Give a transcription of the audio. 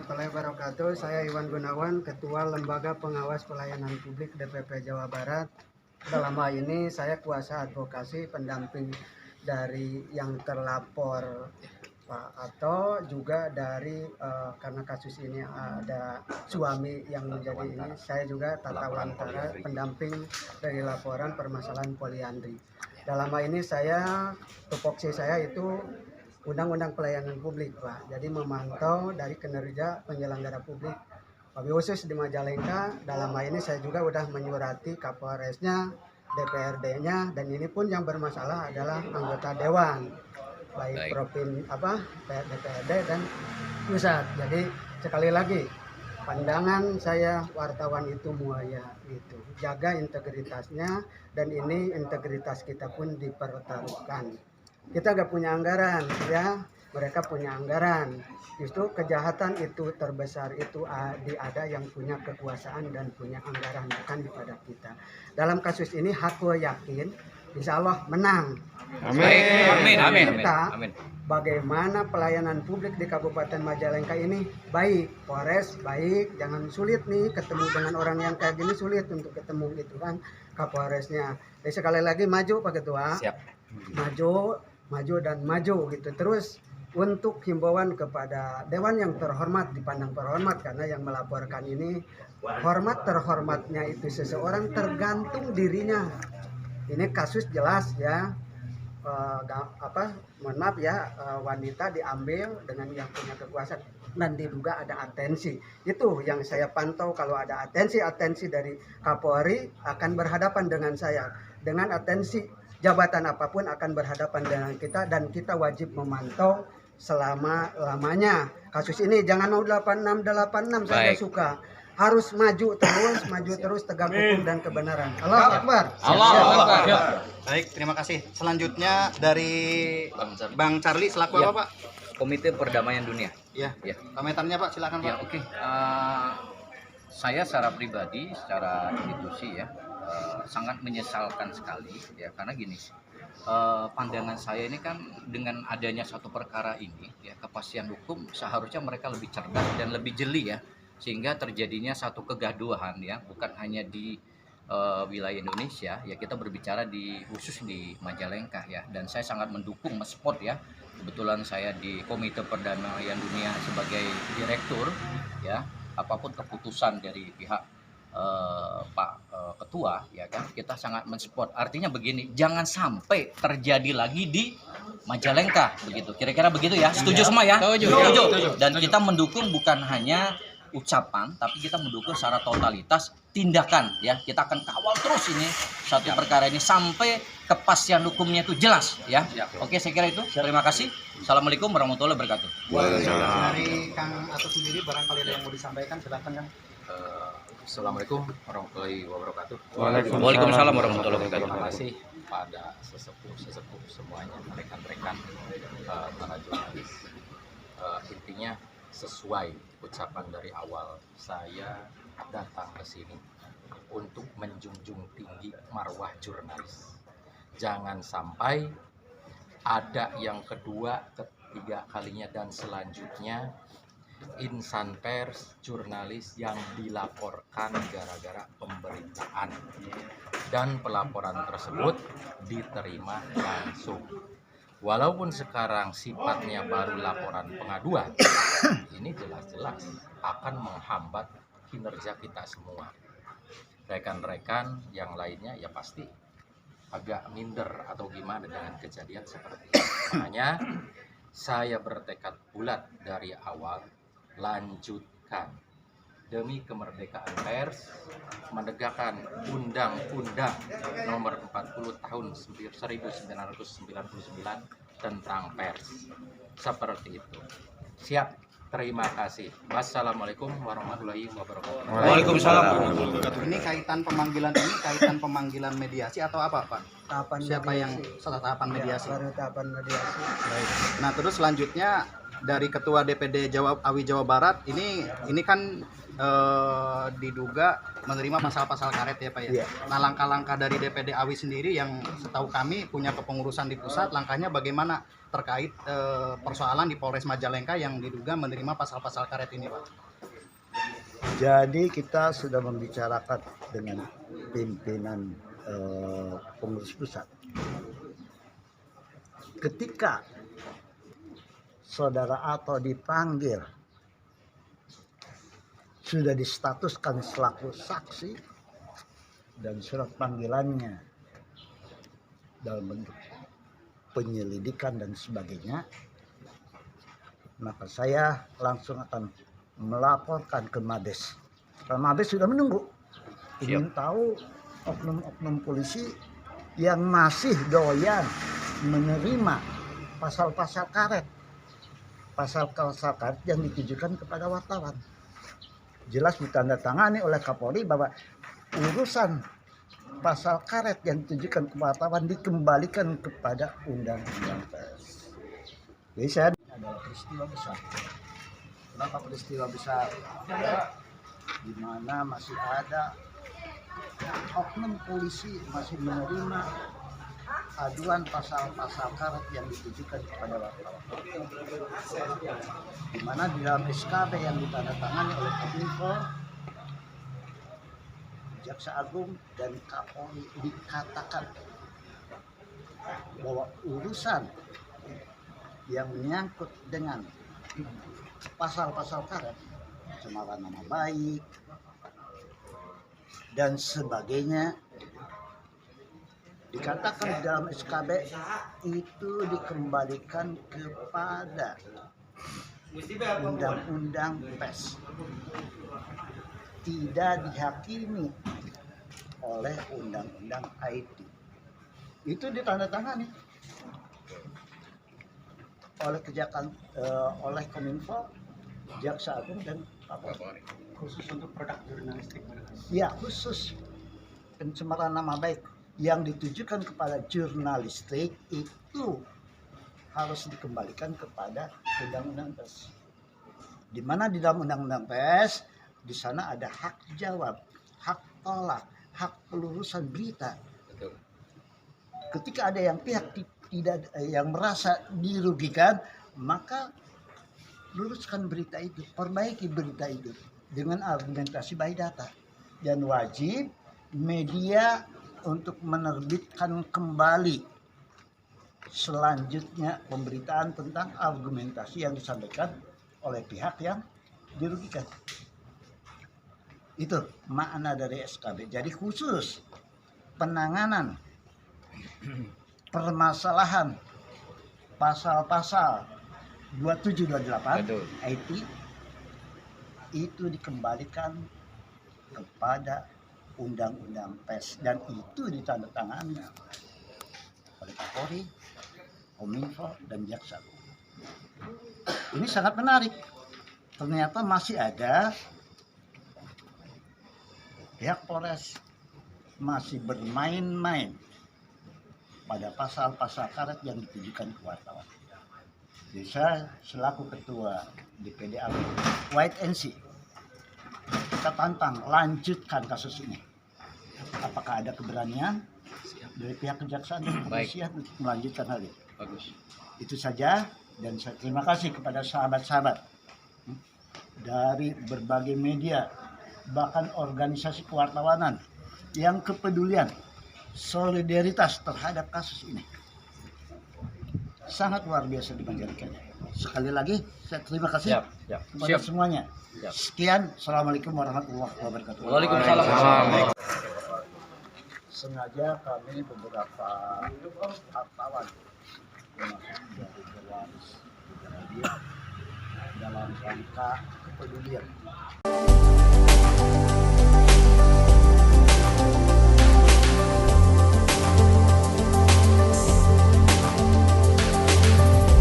warahmatullahi wabarakatuh. Saya Iwan Gunawan, Ketua Lembaga Pengawas Pelayanan Publik DPP Jawa Barat. Dalam hal ini saya kuasa advokasi pendamping dari yang terlapor Pak Ato, juga dari karena kasus ini ada suami yang menjadi ini, saya juga tata wantara pendamping dari laporan permasalahan poliandri. Dalam hal ini saya, tupoksi saya itu Undang-Undang Pelayanan Publik, Pak. Jadi memantau dari kinerja penyelenggara publik. Wabil khusus di Majalengka, dalam hal ini saya juga sudah menyurati Kapolresnya, DPRD-nya, dan ini pun yang bermasalah adalah anggota dewan, baik DPRD dan pusat. Jadi sekali lagi, pandangan saya wartawan itu muaya itu jaga integritasnya, dan ini integritas kita pun dipertaruhkan. Kita gak punya anggaran, ya, mereka punya anggaran. Justru kejahatan itu terbesar itu ada yang punya kekuasaan dan punya anggaran, bukan kepada kita. Dalam kasus ini aku yakin insya Allah menang. Amin. Kita bagaimana pelayanan publik di Kabupaten Majalengka ini baik, Polres baik, jangan sulit nih ketemu dengan orang yang kayak gini, sulit untuk ketemu gitu kan Kapolresnya. Jadi sekali lagi maju Pak Ketua. Siap. Maju gitu. Terus untuk himbauan kepada dewan yang terhormat, dipandang terhormat karena yang melaporkan ini hormat terhormatnya itu seseorang tergantung dirinya. Ini kasus jelas ya, mohon maaf ya, wanita diambil dengan yang punya kekuasaan dan diduga ada atensi. Itu yang saya pantau, kalau ada atensi dari Kapolri akan berhadapan dengan saya, dengan atensi jabatan apapun akan berhadapan dengan kita, dan kita wajib memantau selama-lamanya. Kasus ini jangan mau 86 saya suka. Harus maju terus tegak hukum dan kebenaran. Allahu Akbar. Allahu Akbar. Baik, terima kasih. Selanjutnya dari Bang Charlie selaku ya, apa, Pak? Komite Perdamaian Dunia. Ya. Ya. Komentarnya Pak, silakan Pak. Ya, oke. Saya secara pribadi, secara institusi ya, sangat menyesalkan sekali ya, karena gini, pandangan saya ini kan dengan adanya satu perkara ini ya, kepastian hukum seharusnya mereka lebih cerdas dan lebih jeli ya, sehingga terjadinya satu kegaduhan ya, bukan hanya di wilayah Indonesia ya, kita berbicara khusus di Majalengka ya, dan saya sangat mendukung mensupport ya. Kebetulan saya di Komite Perdamaian Dunia sebagai direktur ya, apapun keputusan dari pihak Pak Ketua ya kan, kita sangat mensupport. Artinya begini, jangan sampai terjadi lagi di Majalengka begitu. Kira-kira begitu ya. Setuju semua ya? Setuju. Dan kita mendukung bukan hanya ucapan, tapi kita mendukung secara totalitas tindakan ya. Kita akan kawal terus ini satu perkara ini sampai kepastian hukumnya itu jelas ya. Oke, saya kira itu. Terima kasih. Assalamualaikum warahmatullahi wabarakatuh. Dari Kang Ato sendiri barangkali ada yang mau disampaikan, silakan Kang. Assalamualaikum warahmatullahi wabarakatuh. Waalaikumsalam warahmatullahi wabarakatuh. Terima kasih pada sesepuh semuanya, rekan-rekan para jurnalis. Intinya sesuai ucapan dari awal, saya datang ke sini untuk menjunjung tinggi marwah jurnalis. Jangan sampai ada yang kedua, ketiga kalinya dan selanjutnya insan pers, jurnalis yang dilaporkan gara-gara pemberitaan, dan pelaporan tersebut diterima langsung. Walaupun sekarang sifatnya baru laporan pengaduan, ini jelas-jelas akan menghambat kinerja kita semua. Rekan-rekan yang lainnya ya pasti agak minder atau gimana dengan kejadian seperti ini. Makanya saya bertekad bulat dari awal, lanjutkan demi kemerdekaan pers, menegakkan Undang-Undang Nomor 40 Tahun 1999 tentang pers. Seperti itu. Siap. Terima kasih. Wassalamualaikum warahmatullahi wabarakatuh. Waalaikumsalam. Ini kaitan pemanggilan mediasi atau apa, Pak? Tahapan Siapa mediasi. yang salah tahapan mediasi? Baru tahapan mediasi. Baik. Nah, terus selanjutnya dari Ketua DPD AWI Jawa Barat ini kan diduga menerima pasal-pasal karet ya Pak ya. Iya. Nah, langkah-langkah dari DPD AWI sendiri yang setahu kami punya kepengurusan di pusat, langkahnya bagaimana terkait persoalan di Polres Majalengka yang diduga menerima pasal-pasal karet ini Pak? Jadi kita sudah membicarakan dengan pimpinan pengurus pusat. Ketika saudara Ato dipanggil, sudah distatuskan selaku saksi dan surat panggilannya dalam bentuk penyelidikan dan sebagainya, maka saya langsung akan melaporkan ke Mabes. Karena Mabes sudah menunggu, ingin tahu oknum-oknum polisi yang masih doyan menerima pasal-pasal karet, pasal-pasal karet yang ditujukan kepada wartawan. Jelas ditandatangani oleh Kapolri bahwa urusan pasal karet yang ditujukan ke wartawan dikembalikan kepada undang-undang pers. Jadi saya adalah peristiwa besar. Kenapa peristiwa besar? Di mana masih ada oknum polisi masih menerima aduan pasal-pasal karet yang ditujukan kepada wartawan. Di mana di dalam SKB yang ditandatangani oleh Kominfo, Jaksa Agung dan Kapolri dikatakan bahwa urusan yang menyangkut dengan pasal-pasal karet, pencemaran nama baik dan sebagainya, dikatakan di dalam SKB itu dikembalikan kepada undang-undang pers, tidak dihakimi oleh undang-undang IT. Itu ditandatangani oleh oleh Kominfo, Jaksa Agung dan Kapolri. Khusus untuk produk jurnalistik. Ya, khusus pencemaran nama baik yang ditujukan kepada jurnalistik itu harus dikembalikan kepada undang-undang pers. Di mana di dalam undang-undang pers di sana ada hak jawab, hak tolak, hak pelurusan berita. Betul. Ketika ada yang pihak tidak yang merasa dirugikan, maka luruskan berita itu, perbaiki berita itu dengan argumentasi by data, dan wajib media untuk menerbitkan kembali selanjutnya pemberitaan tentang argumentasi yang disampaikan oleh pihak yang dirugikan. Itu makna dari SKB. Jadi khusus penanganan permasalahan pasal-pasal 2728 Betul. IT itu dikembalikan kepada undang-undang pers, dan itu ditandatangani oleh Kapolri, Kominfo dan Jaksa. Ini sangat menarik. Ternyata masih ada pihak Polres masih bermain-main pada pasal-pasal karet yang ditujukan ke wartawan. Jadi saya selaku ketua DPD AWI White and See, kita tantang lanjutkan kasus ini. Apakah ada keberanian dari pihak kejaksaan dan kepolisian untuk melanjutkan hal ini? Bagus. Itu saja, dan saya terima kasih kepada sahabat-sahabat dari berbagai media, bahkan organisasi kewartawanan yang kepedulian, solidaritas terhadap kasus ini sangat luar biasa dimanjarikannya. Sekali lagi saya terima kasih kepada semuanya. Sekian, assalamualaikum warahmatullahi wabarakatuh. Waalaikumsalam. Sengaja kami beberapa wartawan termasuk dari pewaris dia dalam rangka kepedulian